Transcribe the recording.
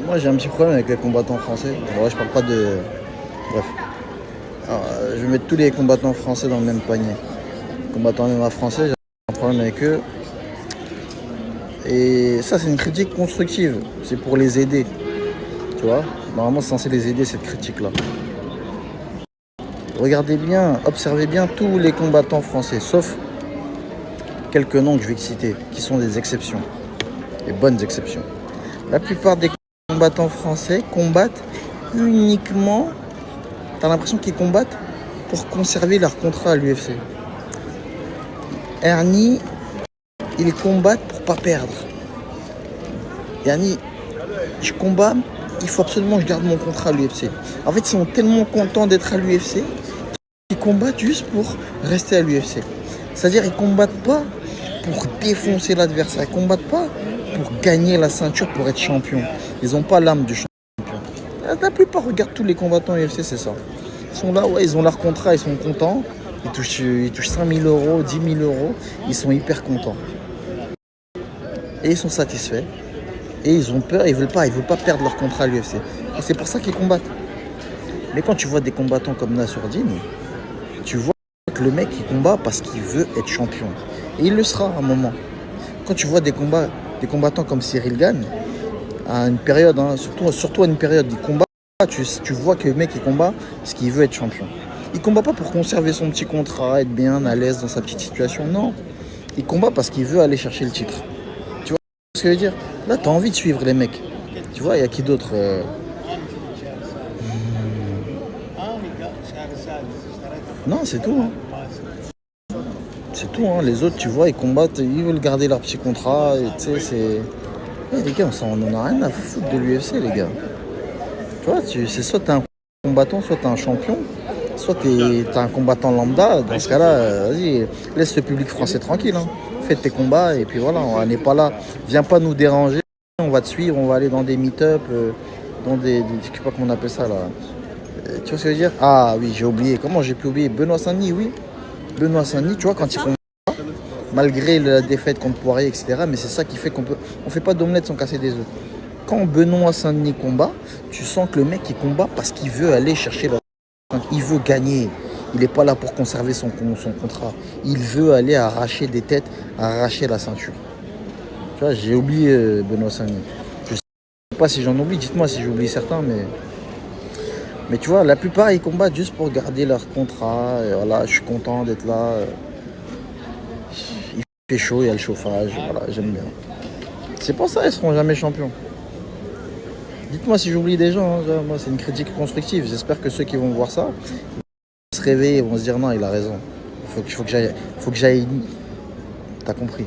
Moi, j'ai un petit problème avec les combattants français. Ouais, je parle pas de. Bref. Alors, je vais mettre tous les combattants français dans le même panier. Combattants MMA français, j'ai un problème avec eux. Et ça, c'est une critique constructive. C'est pour les aider. Tu vois? Normalement, c'est censé les aider, cette critique-là. Regardez bien, observez bien tous les combattants français, sauf quelques noms que je vais citer, qui sont des exceptions. Des bonnes exceptions. La plupart des combattants français combattent uniquement. T'as l'impression qu'ils combattent pour conserver leur contrat à l'UFC. Ernie, ils combattent pour pas perdre. Ernie, je combats, il faut absolument que je garde mon contrat à l'UFC. En fait, ils sont tellement contents d'être à l'UFC qu'ils combattent juste pour rester à l'UFC. C'est-à-dire, ils combattent pas pour défoncer l'adversaire. Ils combattent pas pour gagner la ceinture, pour être champion. Ils n'ont pas l'âme du champion. La plupart, regarde tous les combattants UFC, c'est ça. Ils sont là, ouais, ils ont leur contrat, ils sont contents. Ils touchent 5 000 euros, 10 000 euros. Ils sont hyper contents. Et ils sont satisfaits. Et ils ont peur, ils veulent pas perdre leur contrat à l'UFC. Et c'est pour ça qu'ils combattent. Mais quand tu vois des combattants comme Nassourdine, tu vois que le mec il combat parce qu'il veut être champion. Et il le sera à un moment. Quand tu vois des combattants comme Cyril Gane, à une période, hein, surtout à une période, il combat, tu vois que le mec il combat parce qu'il veut être champion. Il combat pas pour conserver son petit contrat, être bien à l'aise dans sa petite situation, non. Il combat parce qu'il veut aller chercher le titre. Tu vois ce que je veux dire? Là, tu as envie de suivre les mecs. Tu vois, il y a qui d'autre Non, c'est tout. Hein. C'est tout. Hein. Les autres, tu vois, ils combattent, ils veulent garder leur petit contrat. Tu sais, c'est. Les gars, on en a rien à foutre de l'UFC, les gars. Tu vois, c'est soit t'es un combattant, soit t'es un champion, soit t'es un combattant lambda. Dans ce cas-là, vas-y, laisse le public français tranquille. Hein. Fais tes combats et puis voilà, on n'est pas là. Viens pas nous déranger. On va te suivre, on va aller dans des meet-up, dans je sais pas comment on appelle ça là. Tu vois ce que je veux dire? Ah oui, j'ai oublié. Comment j'ai pu oublier? Benoît Saint-Denis, oui. Benoît Saint-Denis, tu vois, quand il combat, malgré la défaite contre Poirier, etc. Mais c'est ça qui fait on fait pas d'omelette sans casser des œufs. Quand Benoît Saint-Denis combat, tu sens que le mec il combat parce qu'il veut aller chercher la. Il veut gagner. Il n'est pas là pour conserver son contrat. Il veut aller arracher des têtes, arracher la ceinture. Tu vois, j'ai oublié Benoît Saint-Denis. Je sais pas si j'en oublie, dites-moi si j'oublie certains, mais tu vois, la plupart ils combattent juste pour garder leur contrat. Et voilà, je suis content d'être là. Il fait chaud, il y a le chauffage. Voilà, j'aime bien. C'est pour ça qu'ils seront jamais champions. Dites-moi si j'oublie des gens, hein. Moi c'est une critique constructive. J'espère que ceux qui vont voir ça vont se réveiller et vont se dire non, il a raison. Faut que j'aille. T'as compris.